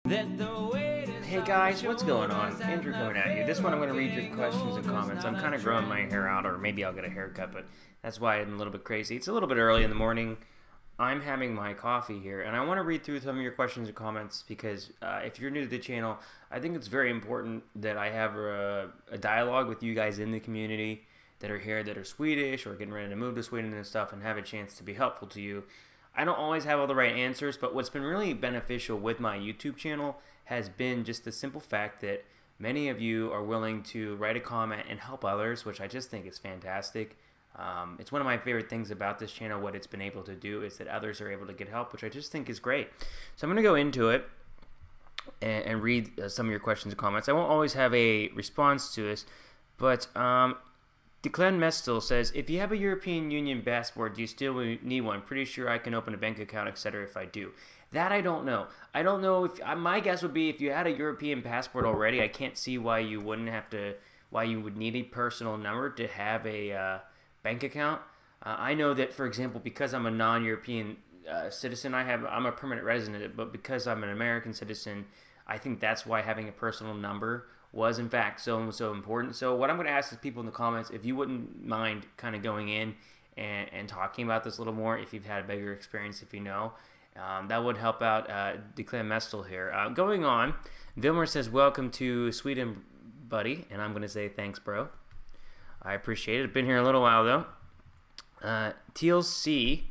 Hey guys, what's going on? Andrew coming at you. This one I'm going to read your questions and comments. I'm kind of growing my hair out, or maybe I'll get a haircut, but that's why I'm a little bit crazy. It's a little bit early in the morning. I'm having my coffee here, and I want to read through some of your questions and comments because if you're new to the channel, I think it's very important that I have a dialogue with you guys in the community that are here, that are Swedish or getting ready to move to Sweden and stuff, and have a chance to be helpful to you. I don't always have all the right answers, but what's been really beneficial with my YouTube channel has been just the simple fact that many of you are willing to write a comment and help others, which I just think is fantastic. It's one of my favorite things about this channel. What it's been able to do is that others are able to get help, which I just think is great. So I'm going to go into it and read some of your questions and comments. I won't always have a response to this, but Declan Mestel says, if you have a European Union passport, do you still need one? Pretty sure I can open a bank account, etc. if I do. That I don't know. I don't know if my guess would be if you had a European passport already, I can't see why you wouldn't have to, why you would need a personal number to have a bank account. I know that, for example, because I'm a non-European citizen, I'm a permanent resident, but because I'm an American citizen, I think that's why having a personal number was in fact so important. So what I'm going to ask is people in the comments, if you wouldn't mind kind of going in and talking about this a little more, if you've had a bigger experience, if you know. That would help out Declan Mestel here. Going on, Vilmer says, welcome to Sweden, buddy. And I'm going to say thanks, bro. I appreciate it. I've been here a little while, though. TLC,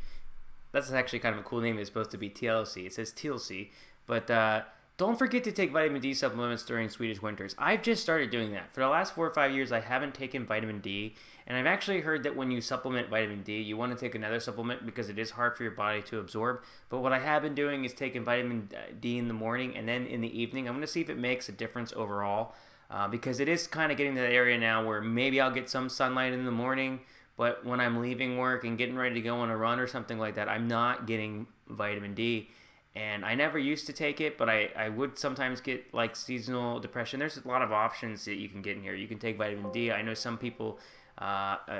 that's actually kind of a cool name. It's supposed to be TLC. It says TLC. But don't forget to take vitamin D supplements during Swedish winters. I've just started doing that. For the last 4 or 5 years, I haven't taken vitamin D. And I've actually heard that when you supplement vitamin D, you want to take another supplement because it is hard for your body to absorb. But what I have been doing is taking vitamin D in the morning and then in the evening. I'm going to see if it makes a difference overall. Because it is kind of getting to that area now where maybe I'll get some sunlight in the morning, but when I'm leaving work and getting ready to go on a run or something like that, I'm not getting vitamin D. And I never used to take it, but I would sometimes get like seasonal depression. There's a lot of options that you can get in here. You can take vitamin D. I know some people,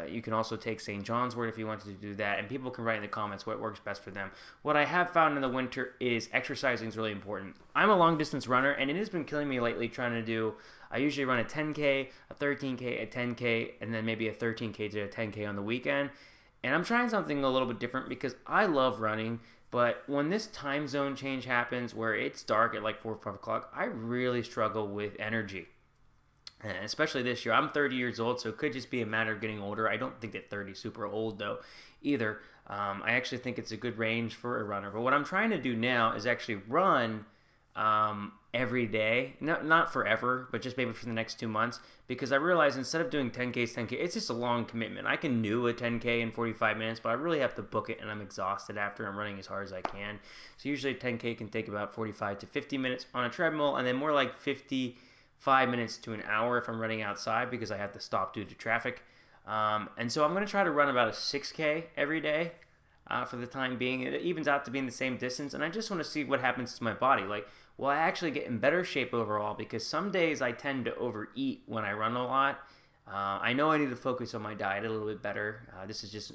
you can also take St. John's wort if you wanted to do that. And people can write in the comments what works best for them. What I have found in the winter is exercising is really important. I'm a long distance runner, and it has been killing me lately trying to do, I usually run a 10K, a 13K, a 10K, and then maybe a 13K to a 10K on the weekend. And I'm trying something a little bit different because I love running. But when this time zone change happens where it's dark at like 4 or 5 o'clock, I really struggle with energy. And especially this year. I'm 30 years old, so it could just be a matter of getting older. I don't think that 30 is super old, though, either. I actually think it's a good range for a runner. But what I'm trying to do now is actually run every day. Not forever, but just maybe for the next 2 months. Because I realize instead of doing 10Ks, 10K, it's just a long commitment. I can do a 10K in 45 minutes, but I really have to book it, and I'm exhausted after I'm running as hard as I can. So usually 10K can take about 45 to 50 minutes on a treadmill, and then more like 55 minutes to an hour if I'm running outside because I have to stop due to traffic. And so I'm going to try to run about a 6K every day. For the time being, it evens out to being the same distance, and I just want to see what happens to my body. Like, will I actually get in better shape overall? Because some days I tend to overeat when I run a lot. I know I need to focus on my diet a little bit better.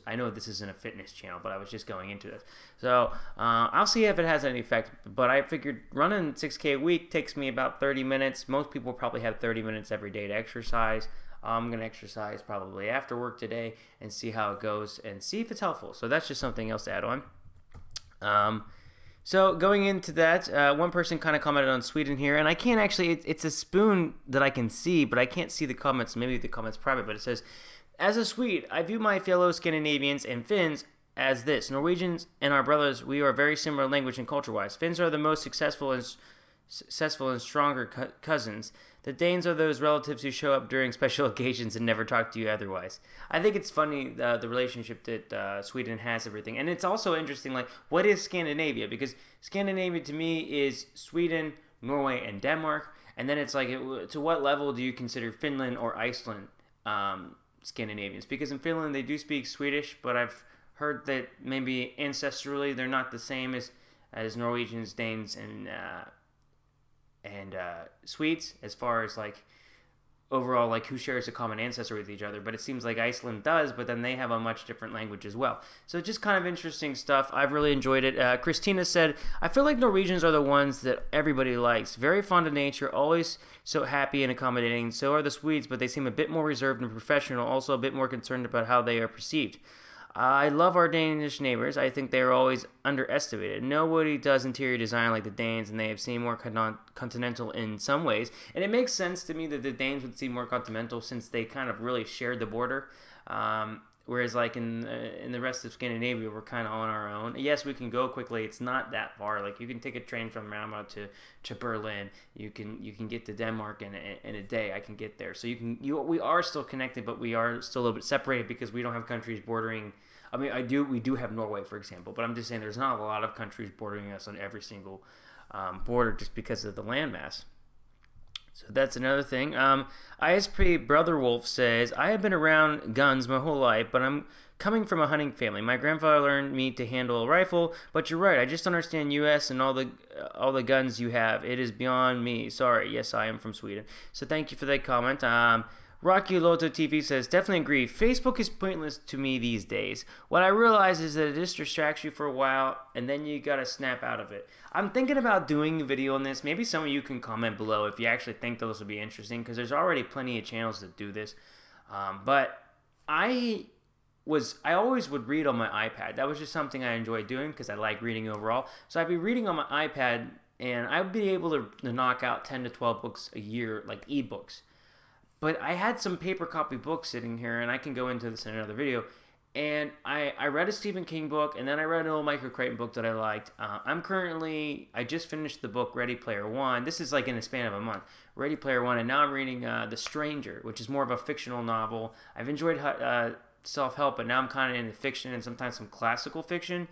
I know this isn't a fitness channel, but I was just going into this. So I'll see if it has any effect. But I figured running 6K a week takes me about 30 minutes. Most people probably have 30 minutes every day to exercise. I'm going to exercise probably after work today and see how it goes and see if it's helpful. So that's just something else to add on. So going into that, one person kind of commented on Sweden here, and I can't actually, it's a spoon that I can see, but I can't see the comments. Maybe the comments private, but it says, as a Swede, I view my fellow Scandinavians and Finns as this. Norwegians and our brothers, we are very similar language and culture-wise. Finns are the most successful and stronger cousins. The Danes are those relatives who show up during special occasions and never talk to you otherwise. I think it's funny, the relationship that Sweden has, everything. And it's also interesting, like, what is Scandinavia? Because Scandinavia to me is Sweden, Norway, and Denmark. And then it's like, to what level do you consider Finland or Iceland Scandinavians? Because in Finland they do speak Swedish, but I've heard that maybe ancestrally they're not the same as Norwegians, Danes, and Swedes, as far as like overall, like, who shares a common ancestor with each other, but it seems like Iceland does, but then they have a much different language as well. So just kind of interesting stuff. I've really enjoyed it. Christina said, I feel like Norwegians are the ones that everybody likes. Very fond of nature, always so happy and accommodating. So are the Swedes, but they seem a bit more reserved and professional, also a bit more concerned about how they are perceived. I love our Danish neighbors. I think they are always underestimated. Nobody does interior design like the Danes, and they have seemed more continental in some ways. And it makes sense to me that the Danes would seem more continental since they kind of really shared the border. Whereas like in the rest of Scandinavia, we're kind of on our own. Yes, we can go quickly. It's not that far. Like you can take a train from Malmö to Berlin. You can get to Denmark in a day. I can get there. So we are still connected, but we are still a little bit separated because we don't have countries bordering. I mean, we do have Norway, for example, but I'm just saying there's not a lot of countries bordering us on every single border just because of the landmass. So that's another thing. ISP Brother Wolf says, I have been around guns my whole life, but I'm coming from a hunting family. My grandfather learned me to handle a rifle, but you're right. I just understand U.S. and all the guns you have. It is beyond me. Sorry. Yes, I am from Sweden. So thank you for that comment. Rocky Loto TV says, definitely agree. Facebook is pointless to me these days. What I realize is that it just distracts you for a while, and then you gotta snap out of it. I'm thinking about doing a video on this. Maybe some of you can comment below if you actually think those would be interesting, because there's already plenty of channels that do this. But I always would read on my iPad. That was just something I enjoyed doing because I like reading overall. So I'd be reading on my iPad, and I'd be able to knock out 10 to 12 books a year, like ebooks. But I had some paper copy books sitting here, and I can go into this in another video. And I read a Stephen King book, and then I read an old Michael Crichton book that I liked. I just finished the book Ready Player One. This is like in the span of a month. Ready Player One, and now I'm reading The Stranger, which is more of a fictional novel. I've enjoyed self-help, but now I'm kind of into fiction and sometimes some classical fiction.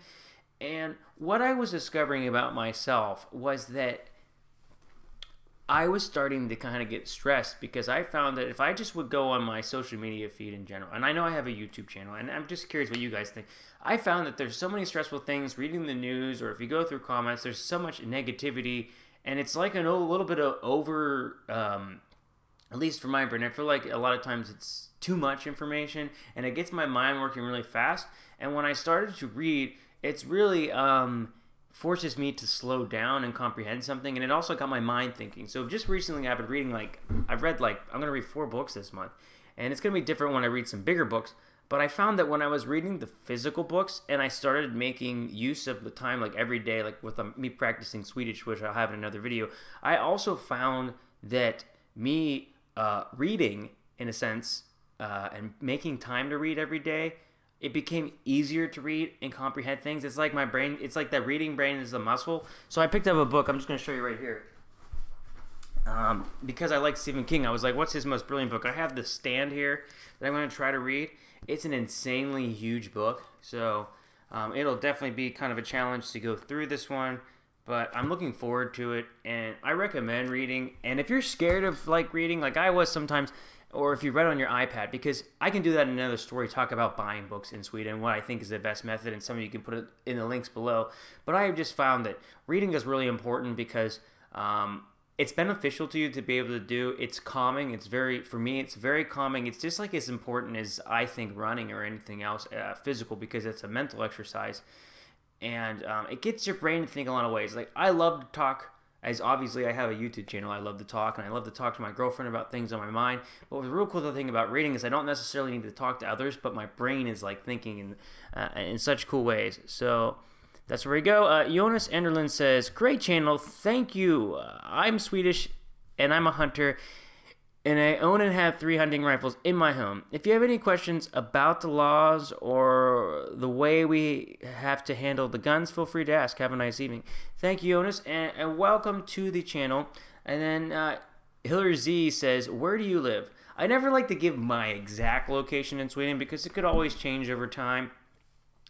And what I was discovering about myself was that I was starting to kind of get stressed because I found that if I just would go on my social media feed in general, and I know I have a YouTube channel, and I'm just curious what you guys think. I found that there's so many stressful things reading the news, or if you go through comments, there's so much negativity, and it's like a little bit of over, at least for my brain, I feel like a lot of times it's too much information, and it gets my mind working really fast. And when I started to read, it's really forces me to slow down and comprehend something, and it also got my mind thinking. So just recently I've been reading, I'm going to read 4 books this month, and it's going to be different when I read some bigger books. But I found that when I was reading the physical books and I started making use of the time, like every day, like with me practicing Swedish, which I'll have in another video, I also found that me reading, in a sense, and making time to read every day, it became easier to read and comprehend things. It's like my brain, it's like that reading brain is a muscle. So I picked up a book. I'm just going to show you right here. Because I like Stephen King, I was like, what's his most brilliant book? I have The Stand here that I'm going to try to read. It's an insanely huge book. So it'll definitely be kind of a challenge to go through this one. But I'm looking forward to it. And I recommend reading. And if you're scared of like reading, like I was sometimes, or if you read on your iPad, because I can do that in another story, talk about buying books in Sweden, what I think is the best method, and some of you can put it in the links below. But I have just found that reading is really important because it's beneficial to you to be able to do. It's calming. For me, it's very calming. It's just like as important as I think running or anything else physical, because it's a mental exercise. And it gets your brain to think a lot of ways. Like I love to talk. As obviously I have a YouTube channel, I love to talk, and I love to talk to my girlfriend about things on my mind. But the real cool thing about reading is I don't necessarily need to talk to others, but my brain is like thinking in such cool ways. So that's where we go. Jonas Enderlin says, great channel, thank you. I'm Swedish, and I'm a hunter, and I own and have 3 hunting rifles in my home. If you have any questions about the laws or the way we have to handle the guns, feel free to ask. Have a nice evening. Thank you, Jonas, and welcome to the channel. And then Hillary Z says, where do you live? I never like to give my exact location in Sweden because it could always change over time.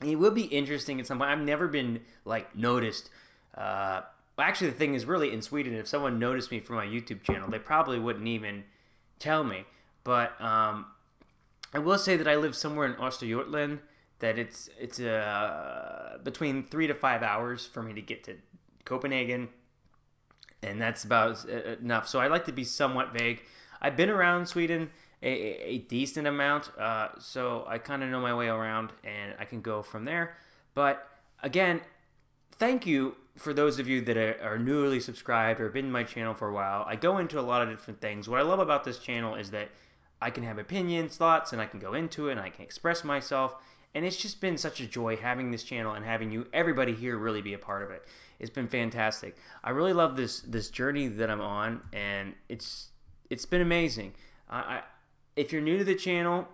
It will be interesting at some point. I've never been like noticed. Actually, the thing is, really, in Sweden, if someone noticed me from my YouTube channel, they probably wouldn't even tell me. But I will say that I live somewhere in Östergötland, that it's between 3 to 5 hours for me to get to Copenhagen, and that's about enough. So I like to be somewhat vague. I've been around Sweden a decent amount, so I kind of know my way around, and I can go from there. But again, thank you for those of you that are newly subscribed or been in my channel for a while. I go into a lot of different things. What I love about this channel is that I can have opinions, thoughts, and I can go into it and I can express myself. And it's just been such a joy having this channel and having you, everybody here, really be a part of it. It's been fantastic. I really love this journey that I'm on, and it's been amazing. If you're new to the channel,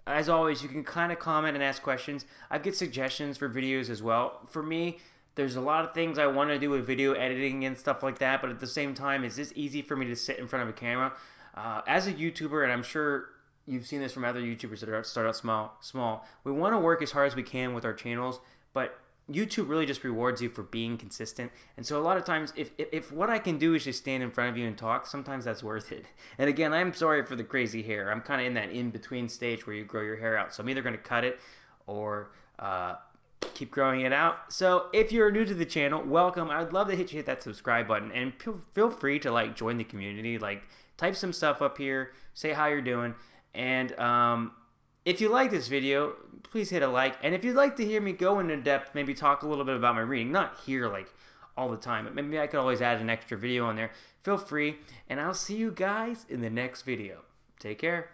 as always, you can kind of comment and ask questions. I get suggestions for videos as well. For me, there's a lot of things I want to do with video editing and stuff like that, but at the same time, is this easy for me to sit in front of a camera? As a YouTuber, and I'm sure you've seen this from other YouTubers that start out small, we want to work as hard as we can with our channels, but YouTube really just rewards you for being consistent. And so a lot of times, if what I can do is just stand in front of you and talk, sometimes that's worth it. And again, I'm sorry for the crazy hair. I'm kind of in that in-between stage where you grow your hair out. So I'm either going to cut it or keep growing it out. So if you're new to the channel, welcome. I'd love to hit that subscribe button, and feel free to like join the community. Like, type some stuff up here, say how you're doing, and if you like this video, please hit a like. And if you'd like to hear me go into depth, maybe talk a little bit about my reading, not here like all the time, but maybe I could always add an extra video on there, feel free, and I'll see you guys in the next video. Take care.